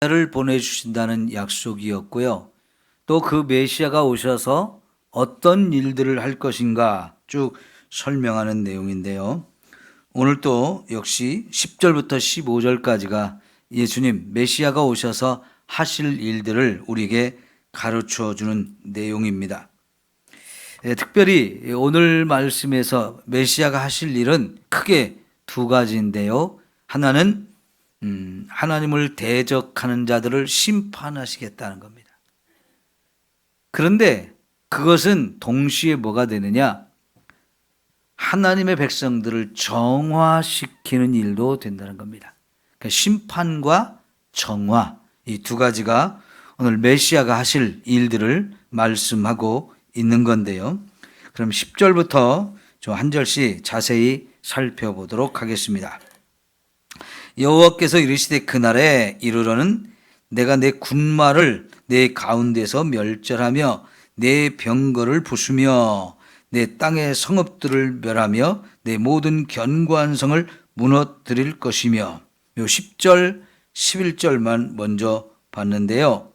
를 보내주신다는 약속이었고요. 또 그 메시아가 오셔서 어떤 일들을 할 것인가 쭉 설명하는 내용인데요. 오늘 또 역시 10절부터 15절까지가 예수님 메시아가 오셔서 하실 일들을 우리에게 가르쳐 주는 내용입니다. 특별히 오늘 말씀에서 메시아가 하실 일은 크게 두 가지인데요. 하나는 하나님을 대적하는 자들을 심판하시겠다는 겁니다. 그런데 그것은 동시에 뭐가 되느냐? 하나님의 백성들을 정화시키는 일도 된다는 겁니다. 그러니까 심판과 정화, 이 두 가지가 오늘 메시아가 하실 일들을 말씀하고 있는 건데요. 그럼 10절부터 좀 한 절씩 자세히 살펴보도록 하겠습니다. 여호와께서 이르시되 그날에 이르러는 내가 내 군마를 내 가운데서 멸절하며 내 병거를 부수며 내 땅의 성읍들을 멸하며 내 모든 견고한 성을 무너뜨릴 것이며, 요 10절 11절만 먼저 봤는데요.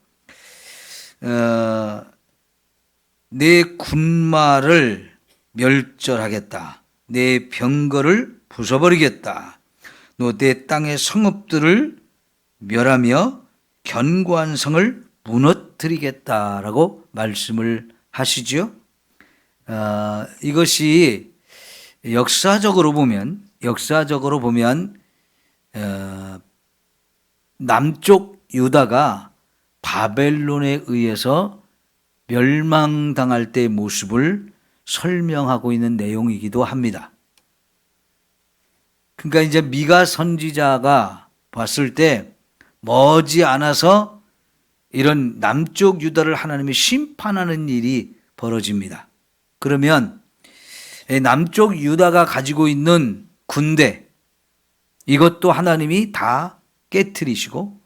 내 군마를 멸절하겠다, 내 병거를 부숴버리겠다, 또 내 땅의 성읍들을 멸하며 견고한 성을 무너뜨리겠다라고 말씀을 하시죠. 이것이 역사적으로 보면 남쪽 유다가 바벨론에 의해서 멸망당할 때의 모습을 설명하고 있는 내용이기도 합니다. 그러니까 이제 미가 선지자가 봤을 때 머지않아서 이런 남쪽 유다를 하나님이 심판하는 일이 벌어집니다. 그러면 남쪽 유다가 가지고 있는 군대, 이것도 하나님이 다 깨트리시고,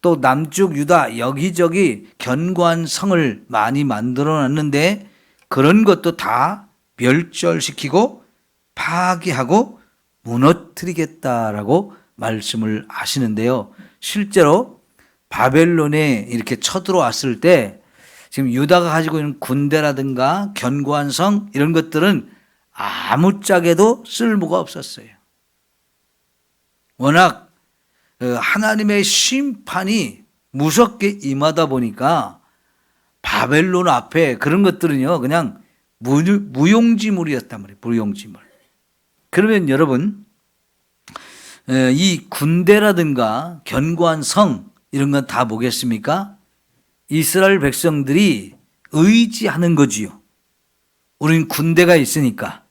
또 남쪽 유다 여기저기 견고한 성을 많이 만들어 놨는데 그런 것도 다 멸절시키고 파괴하고 무너뜨리겠다라고 말씀을 하시는데요. 실제로 바벨론에 이렇게 쳐들어왔을 때 지금 유다가 가지고 있는 군대라든가 견고한 성 이런 것들은 아무짝에도 쓸모가 없었어요. 워낙 하나님의 심판이 무섭게 임하다 보니까 바벨론 앞에 그런 것들은요 그냥 무용지물이었단 말이에요. 무용지물. 그러면 여러분, 이 군대라든가 견고한 성 이런 건 다 뭐겠습니까? 이스라엘 백성들이 의지하는 거지요. 우린 군대가 있으니까,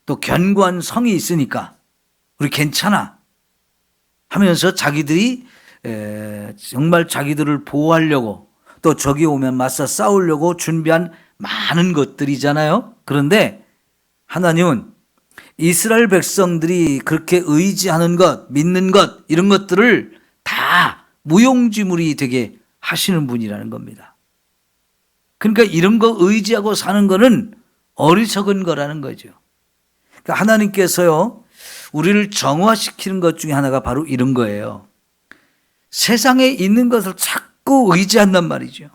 또 견고한 성이 있으니까 우리 괜찮아 하면서 자기들이 정말 자기들을 보호하려고, 또 적이 오면 맞서 싸우려고 준비한 많은 것들이잖아요. 그런데 하나님은 이스라엘 백성들이 그렇게 의지하는 것, 믿는 것 이런 것들을 다 무용지물이 되게 하시는 분이라는 겁니다. 그러니까 이런 거 의지하고 사는 거는 어리석은 거라는 거죠. 그러니까 하나님께서요 우리를 정화시키는 것 중에 하나가 바로 이런 거예요. 세상에 있는 것을 자꾸 의지한단 말이죠.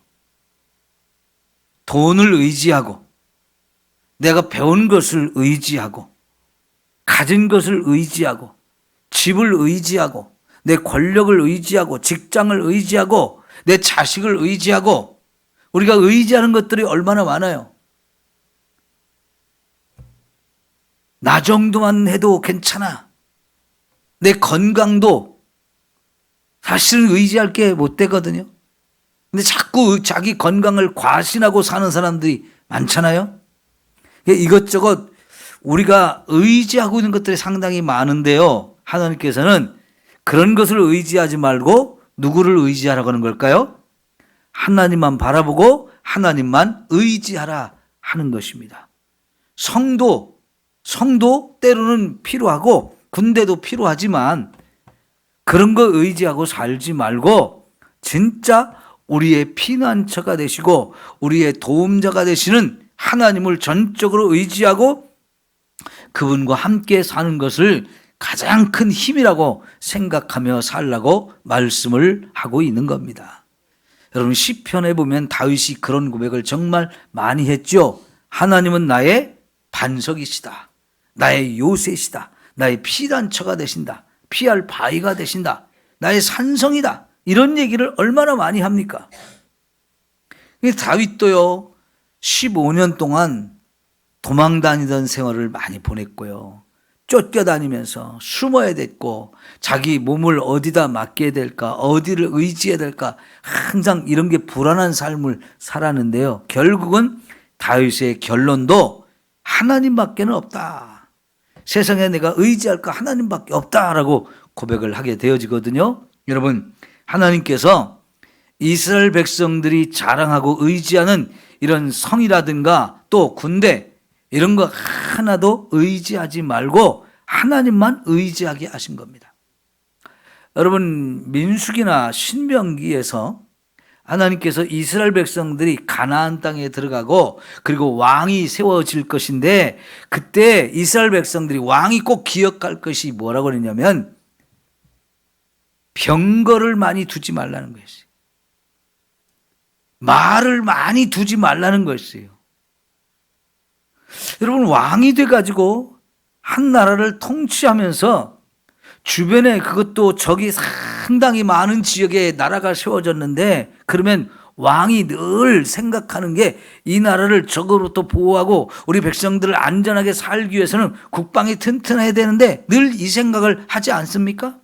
돈을 의지하고, 내가 배운 것을 의지하고, 가진 것을 의지하고, 집을 의지하고, 내 권력을 의지하고, 직장을 의지하고, 내 자식을 의지하고, 우리가 의지하는 것들이 얼마나 많아요. 나 정도만 해도 괜찮아. 내 건강도 사실은 의지할 게 못 되거든요. 근데 자꾸 자기 건강을 과신하고 사는 사람들이 많잖아요. 이것저것 우리가 의지하고 있는 것들이 상당히 많은데요. 하나님께서는 그런 것을 의지하지 말고 누구를 의지하라고 하는 걸까요? 하나님만 바라보고 하나님만 의지하라 하는 것입니다. 성도 때로는 필요하고 군대도 필요하지만 그런 거 의지하고 살지 말고 진짜 우리의 피난처가 되시고 우리의 도움자가 되시는 하나님을 전적으로 의지하고 그분과 함께 사는 것을 가장 큰 힘이라고 생각하며 살라고 말씀을 하고 있는 겁니다. 여러분 시편에 보면 다윗이 그런 고백을 정말 많이 했죠. 하나님은 나의 반석이시다. 나의 요새시다. 나의 피난처가 되신다. 피할 바위가 되신다. 나의 산성이다. 이런 얘기를 얼마나 많이 합니까? 다윗도요 15년 동안 도망 다니던 생활을 많이 보냈고요. 쫓겨다니면서 숨어야 됐고 자기 몸을 어디다 맡겨야 될까, 어디를 의지해야 될까 항상 이런 게 불안한 삶을 살았는데요. 결국은 다윗의 결론도 하나님밖에는 없다. 세상에 내가 의지할 거 하나님밖에 없다라고 고백을 하게 되어지거든요. 여러분 하나님께서 이스라엘 백성들이 자랑하고 의지하는 이런 성이라든가 또 군대 이런 거 하나도 의지하지 말고 하나님만 의지하게 하신 겁니다. 여러분 민수기나 신명기에서 하나님께서 이스라엘 백성들이 가나안 땅에 들어가고 그리고 왕이 세워질 것인데 그때 이스라엘 백성들이 왕이 꼭 기억할 것이 뭐라고 그랬냐면 병거를 많이 두지 말라는 것이에요. 말을 많이 두지 말라는 것이에요. 여러분 왕이 돼가지고 한 나라를 통치하면서 주변에 그것도 적이 상당히 많은 지역에 나라가 세워졌는데 그러면 왕이 늘 생각하는 게 이 나라를 적으로부터 보호하고 우리 백성들을 안전하게 살기 위해서는 국방이 튼튼해야 되는데 늘 이 생각을 하지 않습니까?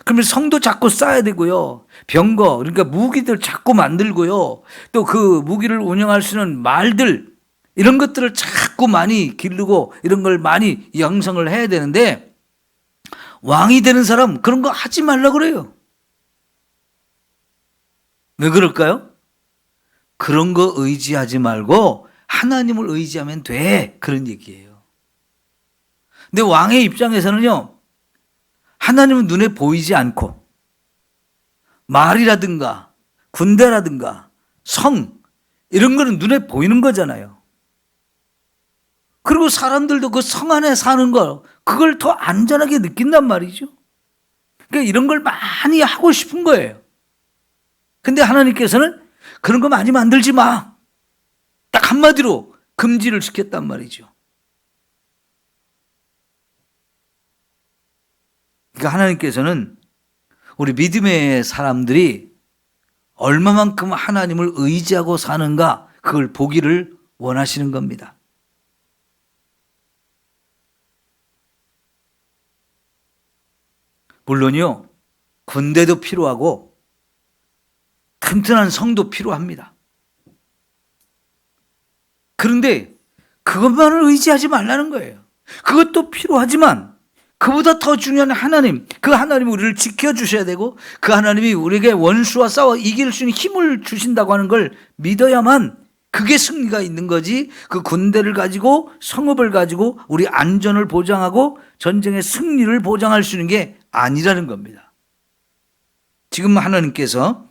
그러면 성도 자꾸 쌓아야 되고요. 병거 그러니까 무기들 자꾸 만들고요. 또 그 무기를 운영할 수 있는 말들 이런 것들을 자꾸 많이 기르고 이런 걸 많이 양성을 해야 되는데 왕이 되는 사람 그런 거 하지 말라고 그래요. 왜 그럴까요? 그런 거 의지하지 말고 하나님을 의지하면 돼. 그런 얘기예요. 근데 왕의 입장에서는요. 하나님은 눈에 보이지 않고 말이라든가 군대라든가 성 이런 거는 눈에 보이는 거잖아요. 그리고 사람들도 그 성 안에 사는 거 그걸 더 안전하게 느낀단 말이죠. 그러니까 이런 걸 많이 하고 싶은 거예요. 근데 하나님께서는 그런 거 많이 만들지 마. 딱 한마디로 금지를 시켰단 말이죠. 그러니까 하나님께서는 우리 믿음의 사람들이 얼마만큼 하나님을 의지하고 사는가 그걸 보기를 원하시는 겁니다. 물론요 군대도 필요하고 튼튼한 성도 필요합니다. 그런데 그것만을 의지하지 말라는 거예요. 그것도 필요하지만 그보다 더 중요한 하나님, 그 하나님이 우리를 지켜주셔야 되고 그 하나님이 우리에게 원수와 싸워 이길 수 있는 힘을 주신다고 하는 걸 믿어야만 그게 승리가 있는 거지. 그 군대를 가지고 성읍을 가지고 우리 안전을 보장하고 전쟁의 승리를 보장할 수 있는 게 아니라는 겁니다. 지금 하나님께서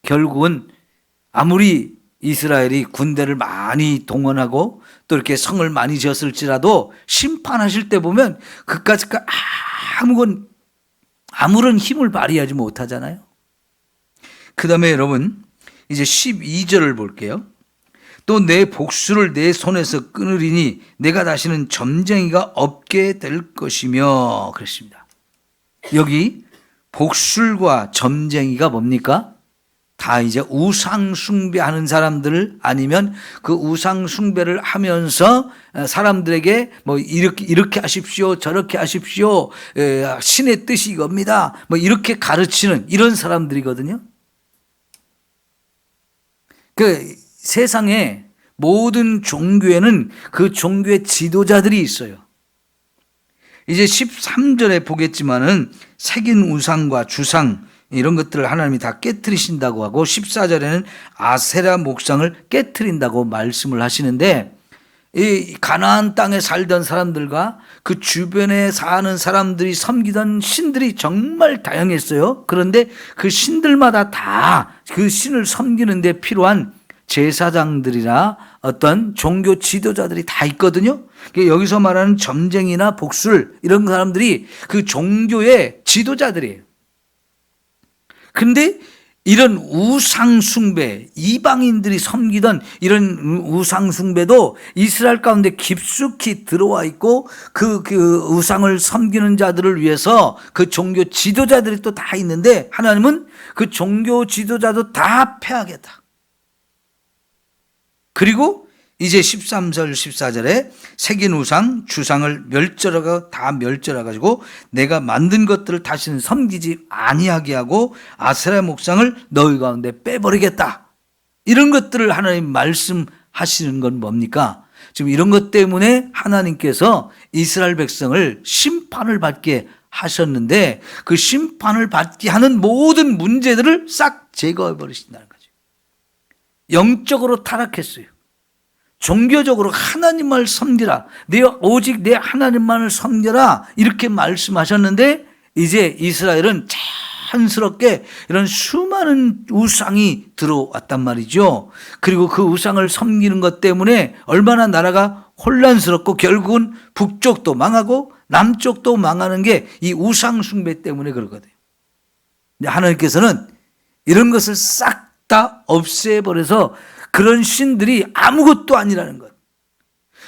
결국은 아무리 이스라엘이 군대를 많이 동원하고 또 이렇게 성을 많이 지었을지라도 심판하실 때 보면 그까짓 아무런 힘을 발휘하지 못하잖아요. 그 다음에 여러분 이제 12절을 볼게요. 또 내 복수를 내 손에서 끊으리니 내가 다시는 점쟁이가 없게 될 것이며 그랬습니다. 여기 복술과 점쟁이가 뭡니까? 다 이제 우상 숭배하는 사람들 아니면 그 우상 숭배를 하면서 사람들에게 뭐 이렇게 하십시오 저렇게 하십시오 신의 뜻이 이겁니다 뭐 이렇게 가르치는 이런 사람들이거든요. 그 세상에 모든 종교에는 그 종교의 지도자들이 있어요. 이제 13절에 보겠지만은 새긴 우상과 주상 이런 것들을 하나님이 다 깨트리신다고 하고 14절에는 아세라 목상을 깨트린다고 말씀을 하시는데 이 가나안 땅에 살던 사람들과 그 주변에 사는 사람들이 섬기던 신들이 정말 다양했어요. 그런데 그 신들마다 다 그 신을 섬기는 데 필요한 제사장들이나 어떤 종교 지도자들이 다 있거든요. 여기서 말하는 점쟁이나 복술 이런 사람들이 그 종교의 지도자들이에요. 근데 이런 우상숭배, 이방인들이 섬기던 이런 우상숭배도 이스라엘 가운데 깊숙이 들어와 있고 그 우상을 섬기는 자들을 위해서 그 종교 지도자들이 또 다 있는데 하나님은 그 종교 지도자도 다 패하겠다. 그리고 이제 13절 14절에 새긴 우상 주상을 멸절해가지고 내가 만든 것들을 다시는 섬기지 아니하게 하고 아세라 목상을 너희 가운데 빼버리겠다. 이런 것들을 하나님 말씀하시는 건 뭡니까? 지금 이런 것 때문에 하나님께서 이스라엘 백성을 심판을 받게 하셨는데 그 심판을 받게 하는 모든 문제들을 싹 제거해 버리신다는 거죠. 영적으로 타락했어요. 종교적으로 하나님을 섬기라. 오직 내 하나님만을 섬겨라. 이렇게 말씀하셨는데 이제 이스라엘은 자연스럽게 이런 수많은 우상이 들어왔단 말이죠. 그리고 그 우상을 섬기는 것 때문에 얼마나 나라가 혼란스럽고 결국은 북쪽도 망하고 남쪽도 망하는 게 이 우상 숭배 때문에 그러거든요. 근데 하나님께서는 이런 것을 싹 다 없애버려서 그런 신들이 아무것도 아니라는 것.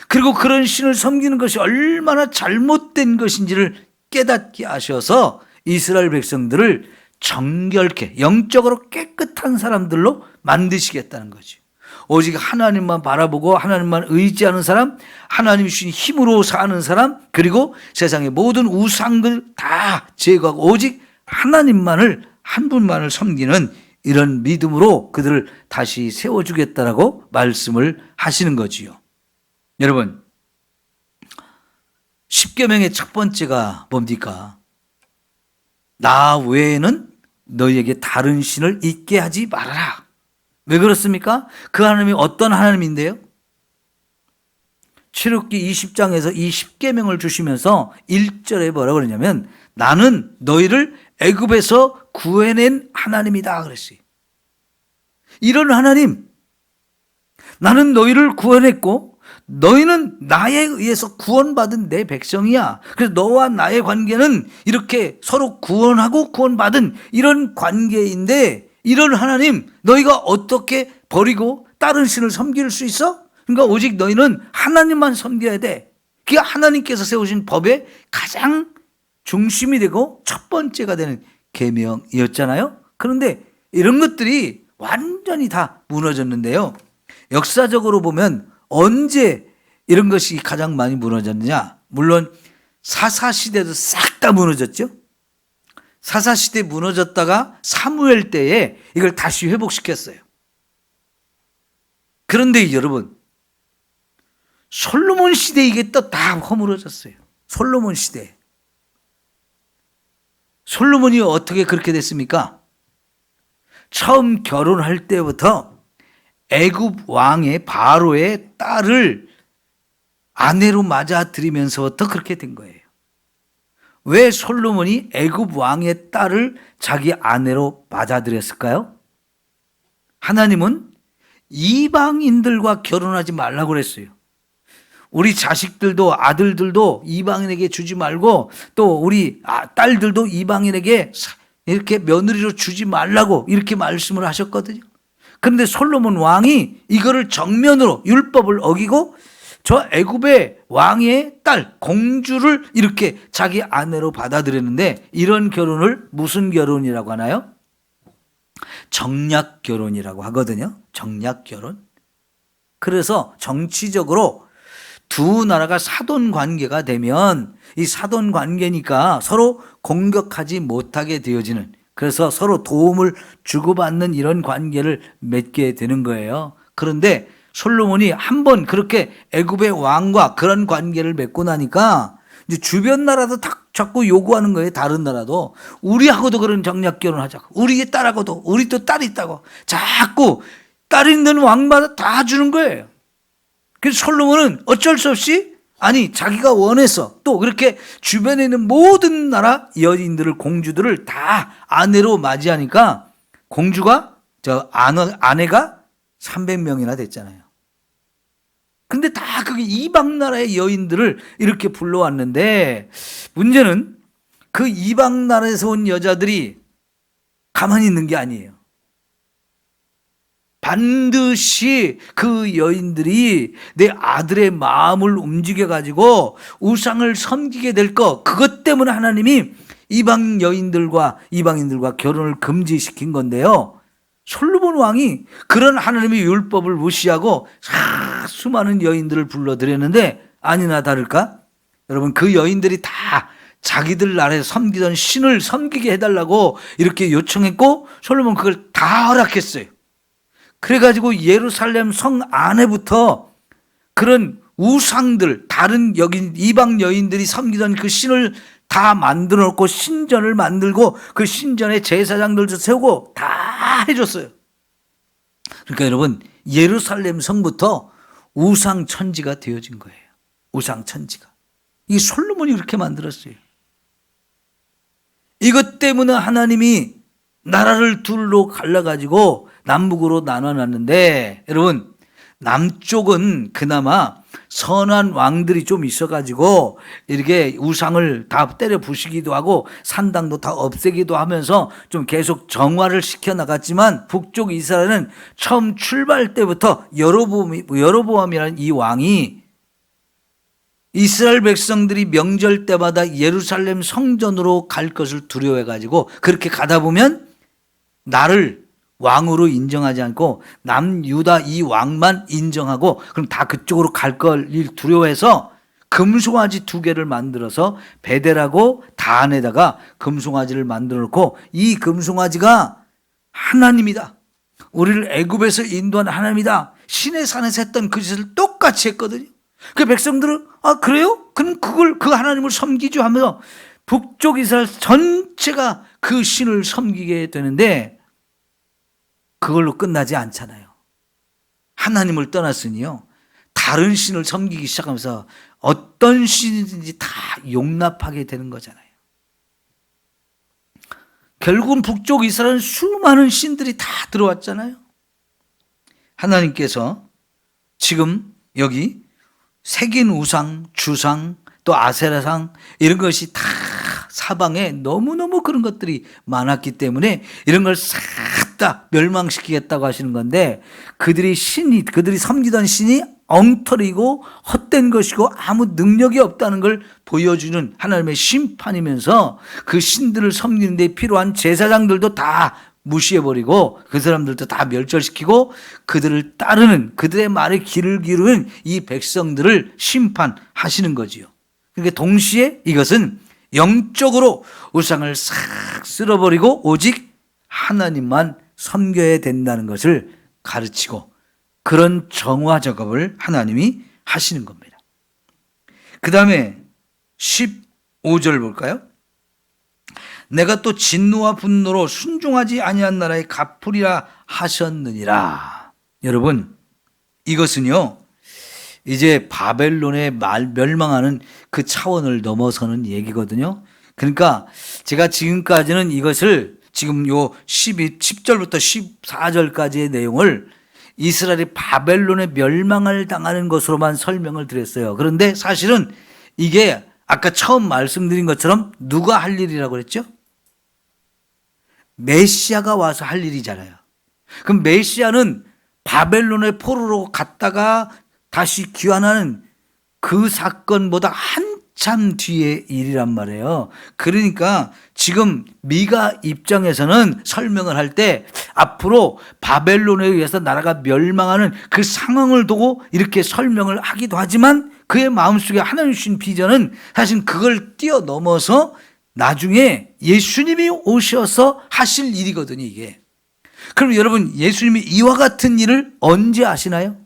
그리고 그런 신을 섬기는 것이 얼마나 잘못된 것인지를 깨닫게 하셔서 이스라엘 백성들을 정결케 영적으로 깨끗한 사람들로 만드시겠다는 거죠. 오직 하나님만 바라보고 하나님만 의지하는 사람, 하나님이 주신 힘으로 사는 사람, 그리고 세상의 모든 우상들 다 제거하고 오직 하나님만을 한 분만을 섬기는 이런 믿음으로 그들을 다시 세워주겠다라고 말씀을 하시는 거지요. 여러분, 십계명의 첫 번째가 뭡니까? 나 외에는 너희에게 다른 신을 있게 하지 말아라. 왜 그렇습니까? 그 하나님이 어떤 하나님인데요? 출애굽기 20장에서 이 십계명을 주시면서 1절에 뭐라고 그러냐면 나는 너희를 애굽에서 구해낸 하나님이다 그랬어요. 이런 하나님, 나는 너희를 구원했고 너희는 나에 의해서 구원받은 내 백성이야. 그래서 너와 나의 관계는 이렇게 서로 구원하고 구원받은 이런 관계인데 이런 하나님 너희가 어떻게 버리고 다른 신을 섬길 수 있어? 그러니까 오직 너희는 하나님만 섬겨야 돼. 그게 하나님께서 세우신 법의 가장 중심이 되고 첫 번째가 되는 계명이었잖아요. 그런데 이런 것들이 완전히 다 무너졌는데요. 역사적으로 보면 언제 이런 것이 가장 많이 무너졌느냐? 물론 사사시대도 싹 다 무너졌죠. 사사시대 무너졌다가 사무엘 때에 이걸 다시 회복시켰어요. 그런데 여러분, 솔로몬 시대 이게 또 다 허물어졌어요. 솔로몬 시대. 솔로몬이 어떻게 그렇게 됐습니까? 처음 결혼할 때부터 애굽 왕의 바로의 딸을 아내로 맞아들이면서부터 그렇게 된 거예요. 왜 솔로몬이 애굽 왕의 딸을 자기 아내로 맞아들였을까요? 하나님은 이방인들과 결혼하지 말라고 그랬어요. 우리 자식들도 아들들도 이방인에게 주지 말고 또 우리 딸들도 이방인에게 이렇게 며느리로 주지 말라고 이렇게 말씀을 하셨거든요. 그런데 솔로몬 왕이 이거를 정면으로 율법을 어기고 저 애굽의 왕의 딸 공주를 이렇게 자기 아내로 받아들였는데 이런 결혼을 무슨 결혼이라고 하나요? 정략 결혼이라고 하거든요. 정략 결혼. 그래서 정치적으로 두 나라가 사돈 관계가 되면 이 사돈 관계니까 서로 공격하지 못하게 되어지는, 그래서 서로 도움을 주고받는 이런 관계를 맺게 되는 거예요. 그런데 솔로몬이 한번 그렇게 애굽의 왕과 그런 관계를 맺고 나니까 이제 주변 나라도 자꾸 요구하는 거예요. 다른 나라도 우리하고도 그런 정략 결혼하자고, 우리의 딸하고도, 우리 또 딸이 있다고 자꾸 딸 있는 왕마다 다 주는 거예요. 그래서 솔로몬은 어쩔 수 없이 자기가 원해서 또 그렇게 주변에 있는 모든 나라 여인들을, 공주들을 다 아내로 맞이하니까 공주가 아내가 300명이나 됐잖아요. 근데 다 그게 이방 나라의 여인들을 이렇게 불러왔는데, 문제는 그 이방 나라에서 온 여자들이 가만히 있는 게 아니에요. 반드시 그 여인들이 내 아들의 마음을 움직여 가지고 우상을 섬기게 될 것, 그것 때문에 하나님이 이방 여인들과 이방인들과 결혼을 금지시킨 건데요. 솔로몬 왕이 그런 하나님의 율법을 무시하고 수많은 여인들을 불러들였는데, 아니나 다를까 여러분, 그 여인들이 다 자기들 나라에 섬기던 신을 섬기게 해달라고 이렇게 요청했고, 솔로몬 그걸 다 허락했어요. 그래가지고 예루살렘 성 안에부터 그런 우상들, 다른 여긴 이방 여인들이 섬기던 그 신을 다 만들어 놓고 신전을 만들고 그 신전에 제사장들도 세우고 다 해줬어요. 그러니까 여러분, 예루살렘 성부터 우상 천지가 되어진 거예요. 우상 천지가. 이 솔로몬이 그렇게 만들었어요. 이것 때문에 하나님이 나라를 둘로 갈라가지고 남북으로 나눠놨는데, 여러분, 남쪽은 그나마 선한 왕들이 좀 있어가지고 이렇게 우상을 다 때려 부시기도 하고 산당도 다 없애기도 하면서 좀 계속 정화를 시켜나갔지만, 북쪽 이스라엘은 처음 출발 때부터 여로보암이라는 이 왕이 이스라엘 백성들이 명절 때마다 예루살렘 성전으로 갈 것을 두려워해가지고, 그렇게 가다 보면 나를 왕으로 인정하지 않고 남유다 이 왕만 인정하고, 그럼 다 그쪽으로 갈 걸 두려워해서 금송아지 2개를 만들어서 베델하고 단에다가 금송아지를 만들어 놓고, 이 금송아지가 하나님이다, 우리를 애굽에서 인도한 하나님이다, 신의 산에서 했던 그 짓을 똑같이 했거든요. 그 백성들은 그래요? 그럼 그 하나님을 섬기죠 하면서 북쪽 이스라엘 전체가 그 신을 섬기게 되는데, 그걸로 끝나지 않잖아요. 하나님을 떠났으니요, 다른 신을 섬기기 시작하면서 어떤 신이든지 다 용납하게 되는 거잖아요. 결국은 북쪽 이스라엘은 수많은 신들이 다 들어왔잖아요. 하나님께서 지금 여기 새긴 우상, 주상, 또 아세라상, 이런 것이 다 사방에 너무너무 그런 것들이 많았기 때문에 이런 걸 싹 다 멸망시키겠다고 하시는 건데, 그들이 섬기던 신이 엉터리고 헛된 것이고 아무 능력이 없다는 걸 보여주는 하나님의 심판이면서, 그 신들을 섬기는 데 필요한 제사장들도 다 무시해버리고 그 사람들도 다 멸절시키고, 그들을 따르는, 그들의 말에 귀를 기울이는 이 백성들을 심판하시는 거지요. 그러니까 동시에 이것은 영적으로 우상을 싹 쓸어버리고 오직 하나님만 섬겨야 된다는 것을 가르치고, 그런 정화 작업을 하나님이 하시는 겁니다. 그 다음에 15절 볼까요? 내가 또 진노와 분노로 순종하지 아니한 나라에 갚으리라 하셨느니라. 여러분, 이것은요, 이제 바벨론의 멸망하는 그 차원을 넘어서는 얘기거든요. 그러니까 제가 지금까지는 이것을, 지금 요 10절부터 14절까지의 내용을 이스라엘이 바벨론에 멸망을 당하는 것으로만 설명을 드렸어요. 그런데 사실은 이게 아까 처음 말씀드린 것처럼 누가 할 일이라고 그랬죠? 메시아가 와서 할 일이잖아요. 그럼 메시아는 바벨론의 포로로 갔다가 다시 귀환하는 그 사건보다 한참 뒤의 일이란 말이에요. 그러니까 지금 미가 입장에서는 설명을 할 때 앞으로 바벨론에 의해서 나라가 멸망하는 그 상황을 두고 이렇게 설명을 하기도 하지만, 그의 마음속에 하나님 주신 비전은 사실 그걸 뛰어넘어서 나중에 예수님이 오셔서 하실 일이거든요, 이게. 그럼 여러분, 예수님이 이와 같은 일을 언제 하시나요?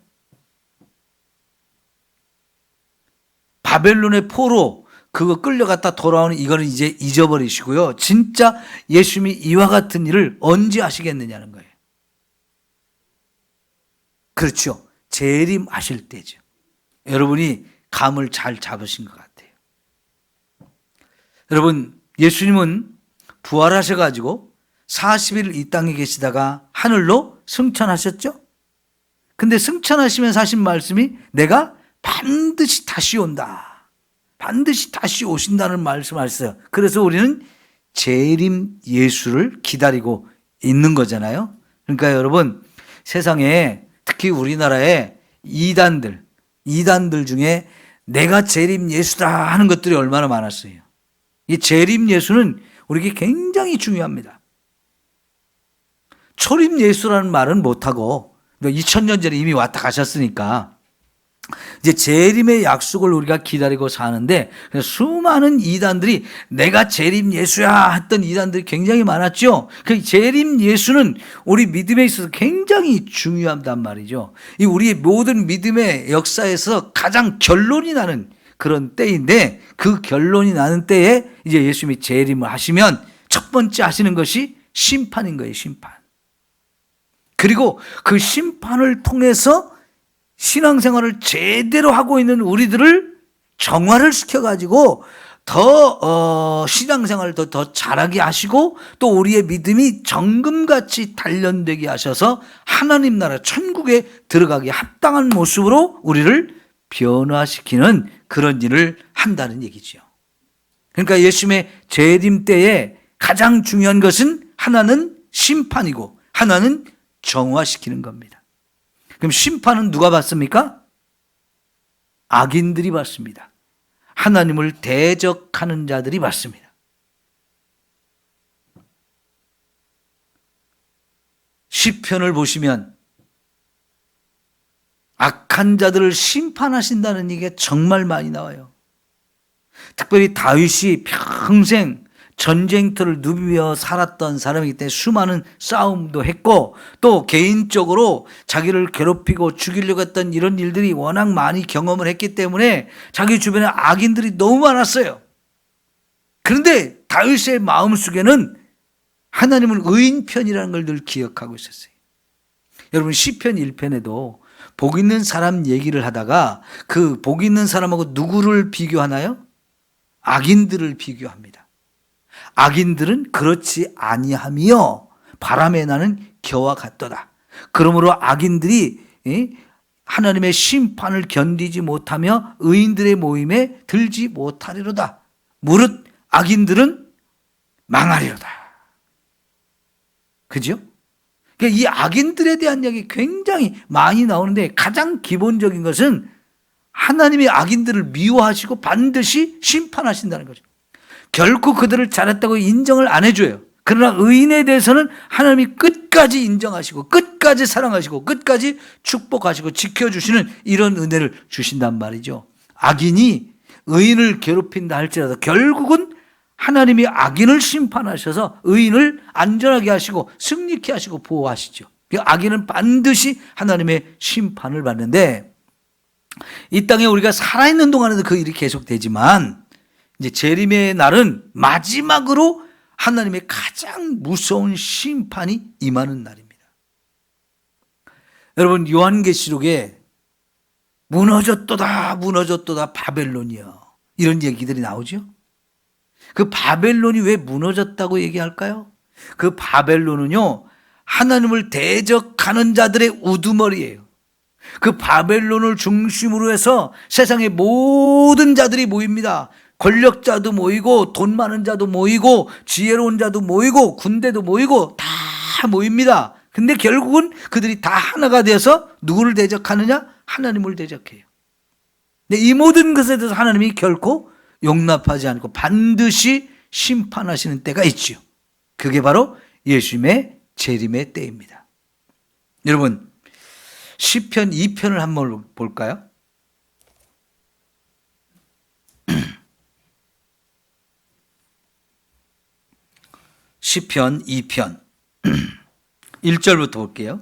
바벨론의 포로 그거 끌려갔다 돌아오는 이거는 이제 잊어버리시고요. 진짜 예수님이 이와 같은 일을 언제 하시겠느냐는 거예요. 그렇죠. 재림하실 때죠. 여러분이 감을 잘 잡으신 것 같아요. 여러분, 예수님은 부활하셔가지고 40일 이 땅에 계시다가 하늘로 승천하셨죠? 근데 승천하시면서 하신 말씀이 내가 반드시 다시 온다. 반드시 다시 오신다는 말씀하셨어요. 그래서 우리는 재림 예수를 기다리고 있는 거잖아요. 그러니까 여러분, 세상에 특히 우리나라에 이단들 중에 내가 재림 예수다 하는 것들이 얼마나 많았어요. 이 재림 예수는 우리에게 굉장히 중요합니다. 초림 예수라는 말은 못하고 2000년 전에 이미 왔다 가셨으니까 이제 재림의 약속을 우리가 기다리고 사는데, 수많은 이단들이 내가 재림 예수야 했던 이단들이 굉장히 많았죠. 그 재림 예수는 우리 믿음에 있어서 굉장히 중요하단 말이죠. 이 우리 모든 믿음의 역사에서 가장 결론이 나는 그런 때인데, 그 결론이 나는 때에 이제 예수님이 재림을 하시면 첫 번째 하시는 것이 심판인 거예요. 심판. 그리고 그 심판을 통해서 신앙생활을 제대로 하고 있는 우리들을 정화를 시켜가지고 더 신앙생활을 더 잘하게 하시고, 또 우리의 믿음이 정금같이 단련되게 하셔서 하나님 나라 천국에 들어가기 합당한 모습으로 우리를 변화시키는 그런 일을 한다는 얘기죠. 그러니까 예수님의 재림 때에 가장 중요한 것은 하나는 심판이고 하나는 정화시키는 겁니다. 그럼 심판은 누가 받습니까? 악인들이 받습니다. 하나님을 대적하는 자들이 받습니다. 시편을 보시면 악한 자들을 심판하신다는 얘기가 정말 많이 나와요. 특별히 다윗이 평생 전쟁터를 누비며 살았던 사람이기 때문에 수많은 싸움도 했고, 또 개인적으로 자기를 괴롭히고 죽이려고 했던 이런 일들이 워낙 많이 경험을 했기 때문에 자기 주변에 악인들이 너무 많았어요. 그런데 다윗의 마음속에는 하나님은 의인 편이라는 걸 늘 기억하고 있었어요. 여러분, 시편 1편에도 복 있는 사람 얘기를 하다가 그 복 있는 사람하고 누구를 비교하나요? 악인들을 비교합니다. 악인들은 그렇지 아니하며 바람에 나는 겨와 같도다. 그러므로 악인들이 하나님의 심판을 견디지 못하며 의인들의 모임에 들지 못하리로다. 무릇 악인들은 망하리로다. 그죠? 그러니까 이 악인들에 대한 이야기 굉장히 많이 나오는데, 가장 기본적인 것은 하나님이 악인들을 미워하시고 반드시 심판하신다는 거죠. 결코 그들을 잘했다고 인정을 안 해줘요. 그러나 의인에 대해서는 하나님이 끝까지 인정하시고 끝까지 사랑하시고 끝까지 축복하시고 지켜주시는 이런 은혜를 주신단 말이죠. 악인이 의인을 괴롭힌다 할지라도 결국은 하나님이 악인을 심판하셔서 의인을 안전하게 하시고 승리케 하시고 보호하시죠. 악인은 반드시 하나님의 심판을 받는데, 이 땅에 우리가 살아있는 동안에도 그 일이 계속되지만 이제 재림의 날은 마지막으로 하나님의 가장 무서운 심판이 임하는 날입니다. 여러분, 요한계시록에 무너졌도다 바벨론이여, 이런 얘기들이 나오죠. 그 바벨론이 왜 무너졌다고 얘기할까요? 그 바벨론은요, 하나님을 대적하는 자들의 우두머리예요. 그 바벨론을 중심으로 해서 세상의 모든 자들이 모입니다. 권력자도 모이고 돈 많은 자도 모이고 지혜로운 자도 모이고 군대도 모이고 다 모입니다. 근데 결국은 그들이 다 하나가 되어서 누구를 대적하느냐? 하나님을 대적해요. 근데 이 모든 것에 대해서 하나님이 결코 용납하지 않고 반드시 심판하시는 때가 있죠. 그게 바로 예수님의 재림의 때입니다. 여러분, 시편 2편을 한번 볼까요? 시편 2편 1절부터 볼게요.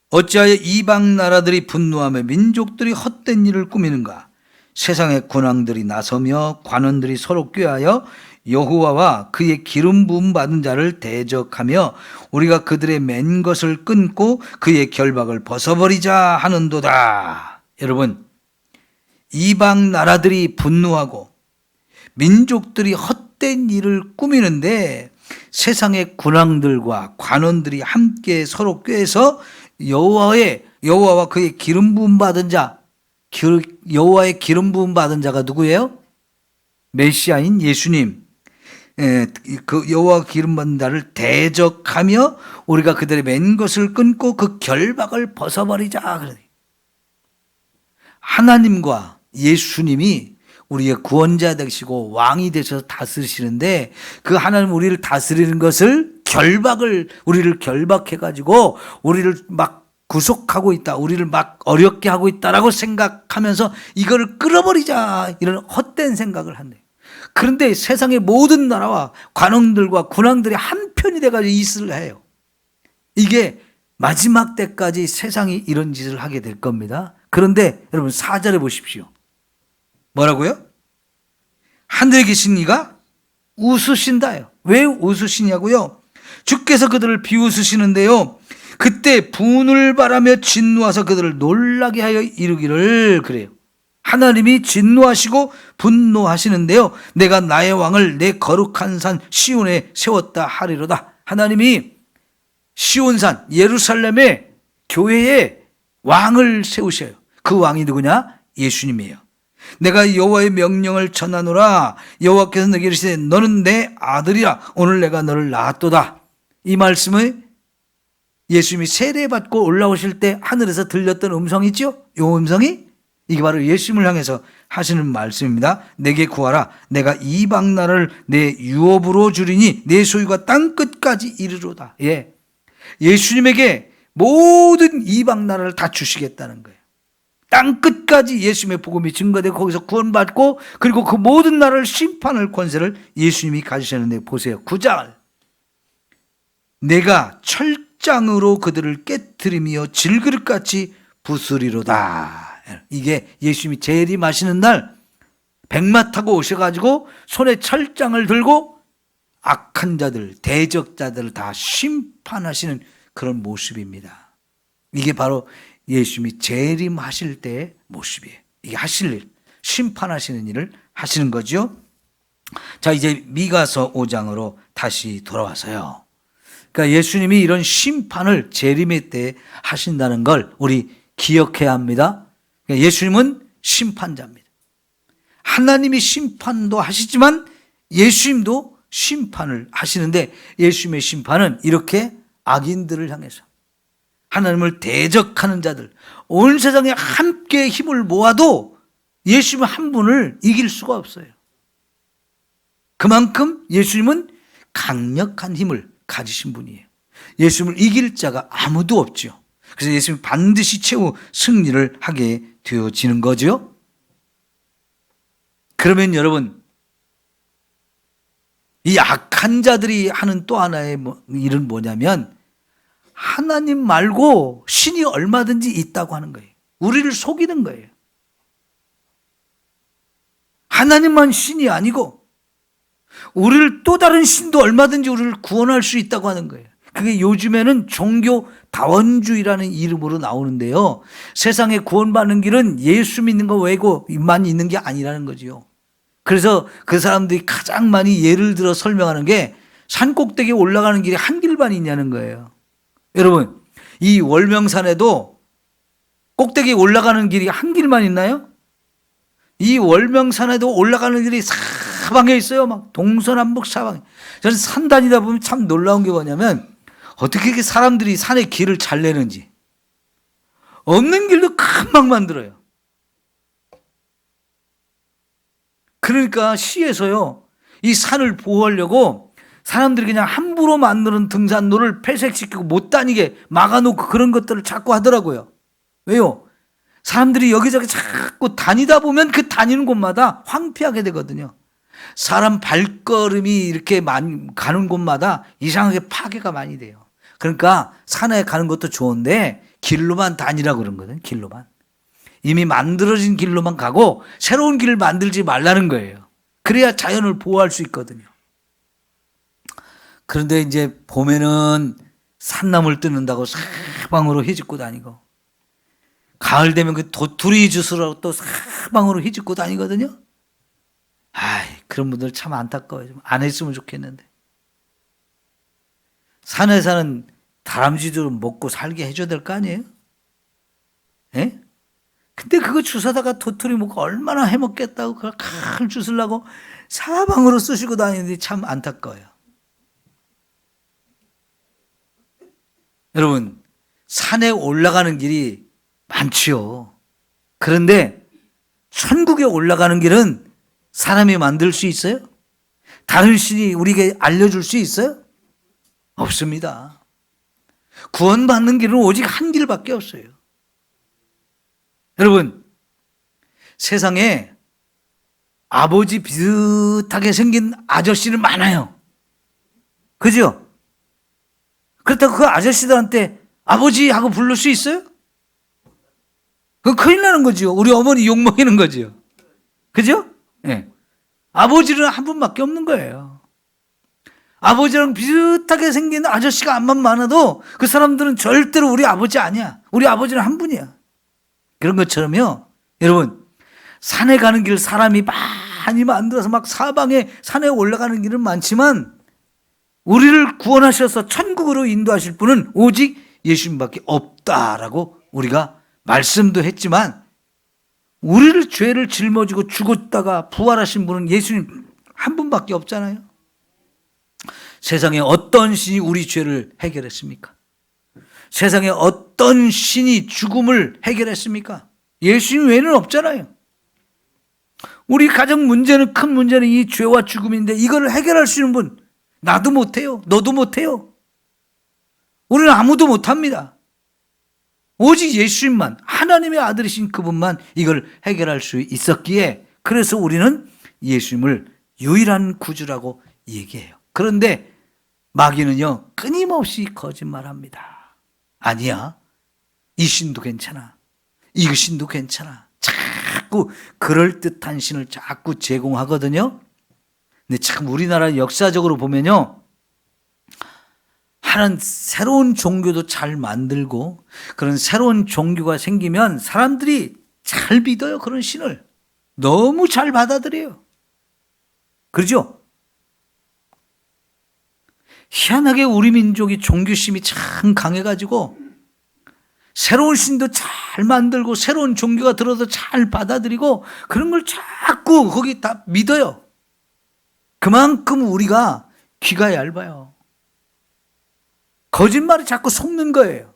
어찌하여 이방 나라들이 분노하며 민족들이 헛된 일을 꾸미는가? 세상의 군왕들이 나서며 관원들이 서로 꾀하여 여호와와 그의 기름 부음 받은 자를 대적하며 우리가 그들의 맨 것을 끊고 그의 결박을 벗어버리자 하는도다. 여러분, 이방 나라들이 분노하고 민족들이 헛된 일을 꾸미는데 세상의 군왕들과 관원들이 함께 서로 꾀해서 여호와와 그의 기름 부음 받은 자, 여호와의 기름 부음 받은 자가 누구예요? 메시아인 예수님. 그 여호와 기름 받은 자를 대적하며 우리가 그들의 맨 것을 끊고 그 결박을 벗어버리자. 하나님과 예수님이 우리의 구원자 되시고 왕이 되셔서 다스리시는데, 그 하나님 우리를 다스리는 것을 우리를 결박해 가지고 우리를 막 구속하고 있다, 우리를 막 어렵게 하고 있다라고 생각하면서 이거를 끌어버리자, 이런 헛된 생각을 한대요. 그런데 세상의 모든 나라와 관원들과 군왕들이 한편이 돼가지고 이 짓을 해요. 이게 마지막 때까지 세상이 이런 짓을 하게 될 겁니다. 그런데 여러분 4절에 보십시오. 뭐라고요? 하늘에 계신 이가 웃으신다요. 왜 웃으시냐고요? 주께서 그들을 비웃으시는데요, 그때 분을 바라며 진노하사 그들을 놀라게 하여 이르기를, 그래요. 하나님이 진노하시고 분노하시는데요, 내가 나의 왕을 내 거룩한 산 시온에 세웠다 하리로다. 하나님이 시온산 예루살렘의 교회에 왕을 세우셔요. 그 왕이 누구냐? 예수님이에요. 내가 여호와의 명령을 전하노라. 여호와께서 내게 이르시되 너는 내 아들이라. 오늘 내가 너를 낳았도다. 이 말씀을 예수님이 세례받고 올라오실 때 하늘에서 들렸던 음성이 있죠? 이 음성이 이게 바로 예수님을 향해서 하시는 말씀입니다. 내게 구하라. 내가 이방 나라를 내 유업으로 주리니 내 소유가 땅 끝까지 이르로다. 예. 예수님에게 모든 이방 나라를 다 주시겠다는 거예요. 땅 끝까지 예수님의 복음이 증거되고 거기서 구원받고, 그리고 그 모든 나라를 심판할 권세를 예수님이 가지셨는데, 보세요. 9절. 내가 철장으로 그들을 깨트리며 질그릇같이 부수리로다. 이게 예수님이 재림하시는 날 백마 타고 오셔가지고 손에 철장을 들고 악한 자들, 대적자들을 다 심판하시는 그런 모습입니다. 이게 바로 예수님이 재림하실 때의 모습이에요. 이게 하실 일, 심판하시는 일을 하시는 거죠. 자, 이제 미가서 5장으로 다시 돌아와서요. 그러니까 예수님이 이런 심판을 재림의 때 하신다는 걸 우리 기억해야 합니다. 그러니까 예수님은 심판자입니다. 하나님이 심판도 하시지만 예수님도 심판을 하시는데, 예수님의 심판은 이렇게 악인들을 향해서, 하나님을 대적하는 자들, 온 세상에 함께 힘을 모아도 예수님 한 분을 이길 수가 없어요. 그만큼 예수님은 강력한 힘을 가지신 분이에요. 예수님을 이길 자가 아무도 없죠. 그래서 예수님이 반드시 최후 승리를 하게 되어지는 거죠. 그러면 여러분, 이 악한 자들이 하는 또 하나의 일은 뭐냐면, 하나님 말고 신이 얼마든지 있다고 하는 거예요. 우리를 속이는 거예요. 하나님만 신이 아니고 우리를 또 다른 신도 얼마든지 우리를 구원할 수 있다고 하는 거예요. 그게 요즘에는 종교 다원주의라는 이름으로 나오는데요, 세상에 구원받는 길은 예수 믿는 거 외고만 있는 게 아니라는 거지요. 그래서 그 사람들이 가장 많이 예를 들어 설명하는 게 산 꼭대기에 올라가는 길이 한 길만 있냐는 거예요. 여러분, 이 월명산에도 꼭대기에 올라가는 길이 한 길만 있나요? 이 월명산에도 올라가는 길이 사방에 있어요. 막 동서남북 사방에. 저는 산 다니다 보면 참 놀라운 게 뭐냐면, 어떻게 이렇게 사람들이 산에 길을 잘 내는지. 없는 길도 금방 만들어요. 그러니까 시에서요, 이 산을 보호하려고 사람들이 그냥 함부로 만드는 등산로를 폐쇄시키고 못 다니게 막아놓고 그런 것들을 자꾸 하더라고요. 왜요? 사람들이 여기저기 자꾸 다니다 보면 그 다니는 곳마다 황폐하게 되거든요. 사람 발걸음이 이렇게 가는 곳마다 이상하게 파괴가 많이 돼요. 그러니까 산에 가는 것도 좋은데 길로만 다니라고 그런 거거든요. 길로만. 이미 만들어진 길로만 가고 새로운 길을 만들지 말라는 거예요. 그래야 자연을 보호할 수 있거든요. 그런데 이제 봄에는 산나물 뜯는다고 사방으로 휘짓고 다니고, 가을 되면 그 도토리 주스로 또 사방으로 휘짓고 다니거든요. 그런 분들 참 안타까워요. 좀 안 했으면 좋겠는데. 산에 사는 다람쥐도 먹고 살게 해줘야 될 거 아니에요? 예? 근데 그거 주워다가 도토리 먹고 얼마나 해먹겠다고 그걸 칼 주스려고 사방으로 쑤시고 다니는데 참 안타까워요. 여러분, 산에 올라가는 길이 많지요. 그런데 천국에 올라가는 길은 사람이 만들 수 있어요? 다른 신이 우리에게 알려줄 수 있어요? 없습니다. 구원받는 길은 오직 한 길밖에 없어요. 여러분, 세상에 아버지 비슷하게 생긴 아저씨는 많아요. 그죠? 그렇다고 그 아저씨들한테 아버지 하고 부를 수 있어요? 그건 큰일 나는 거죠. 우리 어머니 욕먹이는 거죠. 그죠? 네. 아버지는 한 분밖에 없는 거예요. 아버지랑 비슷하게 생긴 아저씨가 암만 많아도 그 사람들은 절대로 우리 아버지 아니야. 우리 아버지는 한 분이야. 그런 것처럼요. 여러분, 산에 가는 길 사람이 많이 만들어서 막 사방에 산에 올라가는 길은 많지만 우리를 구원하셔서 천국으로 인도하실 분은 오직 예수님밖에 없다라고 우리가 말씀도 했지만 우리를 죄를 짊어지고 죽었다가 부활하신 분은 예수님 한 분밖에 없잖아요. 세상에 어떤 신이 우리 죄를 해결했습니까? 세상에 어떤 신이 죽음을 해결했습니까? 예수님 외에는 없잖아요. 우리 가정 문제는, 큰 문제는 이 죄와 죽음인데 이걸 해결할 수 있는 분, 나도 못해요. 너도 못해요. 우리는 아무도 못합니다. 오직 예수님만, 하나님의 아들이신 그분만 이걸 해결할 수 있었기에 그래서 우리는 예수님을 유일한 구주라고 얘기해요. 그런데 마귀는요, 끊임없이 거짓말합니다. 아니야. 이 신도 괜찮아. 이 신도 괜찮아. 자꾸 그럴듯한 신을 자꾸 제공하거든요. 근데 참 우리나라 역사적으로 보면요, 하는 새로운 종교도 잘 만들고 그런 새로운 종교가 생기면 사람들이 잘 믿어요. 그런 신을 너무 잘 받아들여요. 그렇죠? 희한하게 우리 민족이 종교심이 참 강해가지고 새로운 신도 잘 만들고 새로운 종교가 들어도 잘 받아들이고 그런 걸 자꾸 거기 다 믿어요. 그만큼 우리가 귀가 얇아요. 거짓말을 자꾸 속는 거예요.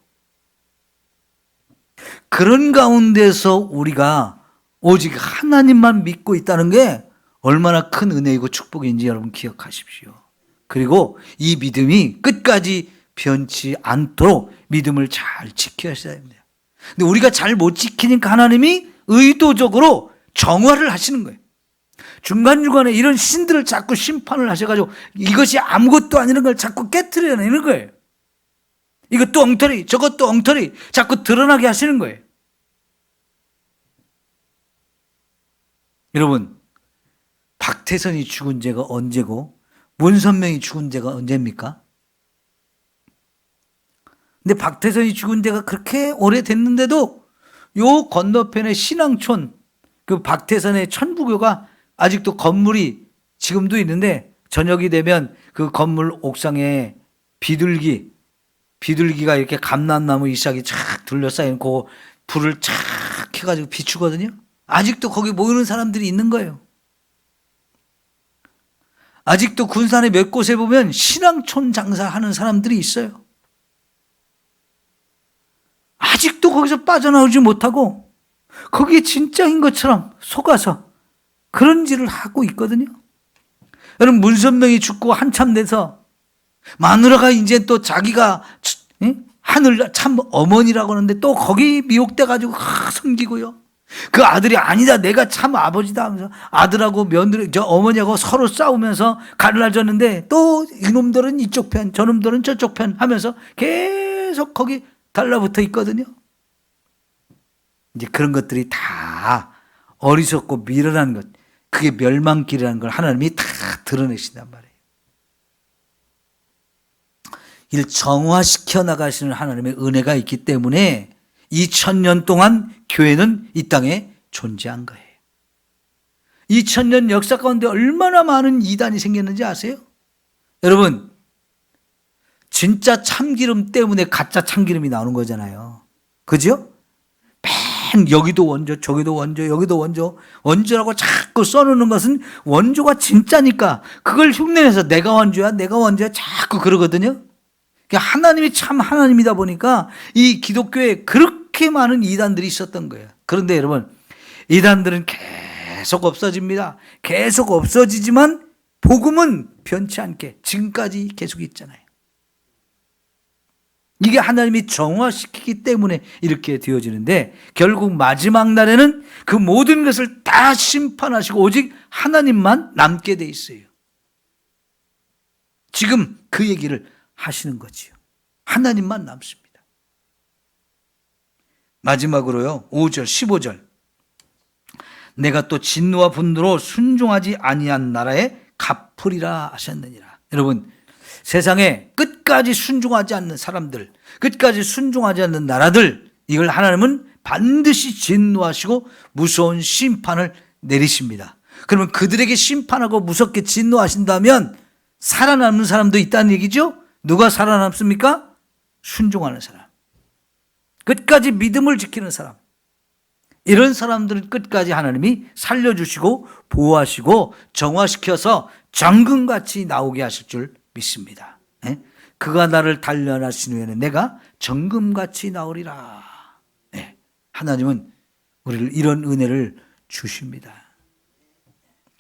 그런 가운데서 우리가 오직 하나님만 믿고 있다는 게 얼마나 큰 은혜이고 축복인지 여러분 기억하십시오. 그리고 이 믿음이 끝까지 변치 않도록 믿음을 잘 지켜야 됩니다. 근데 우리가 잘 못 지키니까 하나님이 의도적으로 정화를 하시는 거예요. 중간중간에 이런 신들을 자꾸 심판을 하셔가지고 이것이 아무것도 아니라는 걸 자꾸 깨트려내는 거예요. 이것도 엉터리, 저것도 엉터리 자꾸 드러나게 하시는 거예요. 여러분, 박태선이 죽은 죄가 언제고 문선명이 죽은 죄가 언제입니까? 근데 박태선이 죽은 죄가 그렇게 오래됐는데도 요 건너편에 신앙촌, 그 박태선의 천부교가 아직도 건물이 지금도 있는데 저녁이 되면 그 건물 옥상에 비둘기가 이렇게 감람나무 잎사귀 쫙 둘러싸인 그 불을 쫙 켜가지고 비추거든요. 아직도 거기 모이는 사람들이 있는 거예요. 아직도 군산의 몇 곳에 보면 신앙촌 장사하는 사람들이 있어요. 아직도 거기서 빠져나오지 못하고 거기에 진짜인 것처럼 속아서 그런 일을 하고 있거든요. 여러분, 문선명이 죽고 한참 돼서 마누라가 이제 또 자기가 하늘 참 어머니라고 하는데 또 거기 미혹돼가지고 섬기고요. 그 아들이 아니다, 내가 참 아버지다 하면서 아들하고 며느리, 저 어머니하고 서로 싸우면서 갈라졌는데 또 이놈들은 이쪽 편, 저놈들은 저쪽 편 하면서 계속 거기 달라붙어 있거든요. 이제 그런 것들이 다 어리석고 미련한 것, 그게 멸망길이라는 걸 하나님이 다 드러내신단 말이에요. 이를 정화시켜 나가시는 하나님의 은혜가 있기 때문에 2000년 동안 교회는 이 땅에 존재한 거예요. 2000년 역사 가운데 얼마나 많은 이단이 생겼는지 아세요? 여러분, 진짜 참기름 때문에 가짜 참기름이 나오는 거잖아요. 그죠? 맨 여기도 원조, 저기도 원조, 여기도 원조, 원조라고 자꾸 써놓는 것은 원조가 진짜니까 그걸 흉내내서 내가 원조야, 내가 원조야 자꾸 그러거든요. 하나님이 참 하나님이다 보니까 이 기독교에 그렇게 많은 이단들이 있었던 거예요. 그런데 여러분, 이단들은 계속 없어집니다. 계속 없어지지만 복음은 변치 않게 지금까지 계속 있잖아요. 이게 하나님이 정화시키기 때문에 이렇게 되어지는데 결국 마지막 날에는 그 모든 것을 다 심판하시고 오직 하나님만 남게 돼 있어요. 지금 그 얘기를 하시는 거지요. 하나님만 남습니다. 마지막으로요. 5절 15절 내가 또 진노와 분노로 순종하지 아니한 나라에 갚으리라 하셨느니라. 여러분, 세상에 끝까지 순종하지 않는 사람들, 끝까지 순종하지 않는 나라들, 이걸 하나님은 반드시 진노하시고 무서운 심판을 내리십니다. 그러면 그들에게 심판하고 무섭게 진노하신다면 살아남는 사람도 있다는 얘기죠. 누가 살아남습니까? 순종하는 사람, 끝까지 믿음을 지키는 사람. 이런 사람들은 끝까지 하나님이 살려주시고 보호하시고 정화시켜서 정금같이 나오게 하실 줄 믿습니다. 그가 나를 단련하신 후에는 내가 정금같이 나오리라. 하나님은 우리를 이런 은혜를 주십니다.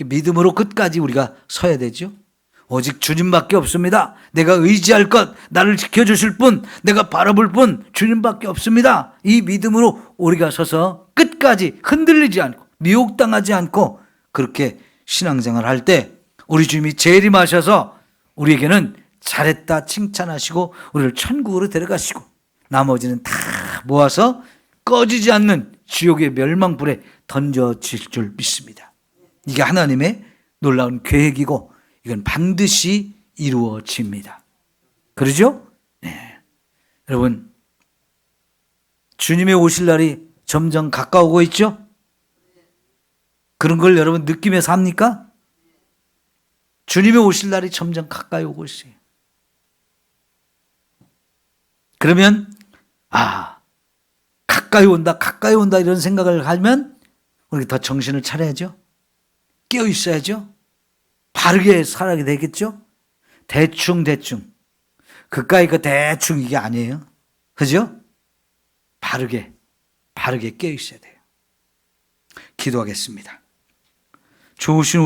믿음으로 끝까지 우리가 서야 되죠. 오직 주님밖에 없습니다. 내가 의지할 것, 나를 지켜주실 분, 내가 바라볼 분 주님밖에 없습니다. 이 믿음으로 우리가 서서 끝까지 흔들리지 않고 미혹당하지 않고 그렇게 신앙생활 할 때 우리 주님이 재림하셔서 우리에게는 잘했다 칭찬하시고 우리를 천국으로 데려가시고 나머지는 다 모아서 꺼지지 않는 지옥의 멸망불에 던져질 줄 믿습니다. 이게 하나님의 놀라운 계획이고 이건 반드시 이루어집니다. 그러죠? 네. 여러분, 주님의 오실 날이 점점 가까우고 있죠? 그런 걸 여러분 느끼면서 합니까? 주님의 오실 날이 점점 가까이 오고 있어요. 그러면 가까이 온다 이런 생각을 하면 우리 더 정신을 차려야죠. 깨어 있어야죠. 바르게 살아야 되겠죠. 대충 그까이 그 대충 이게 아니에요. 그죠? 바르게 깨어 있어야 돼요. 기도하겠습니다. 좋으신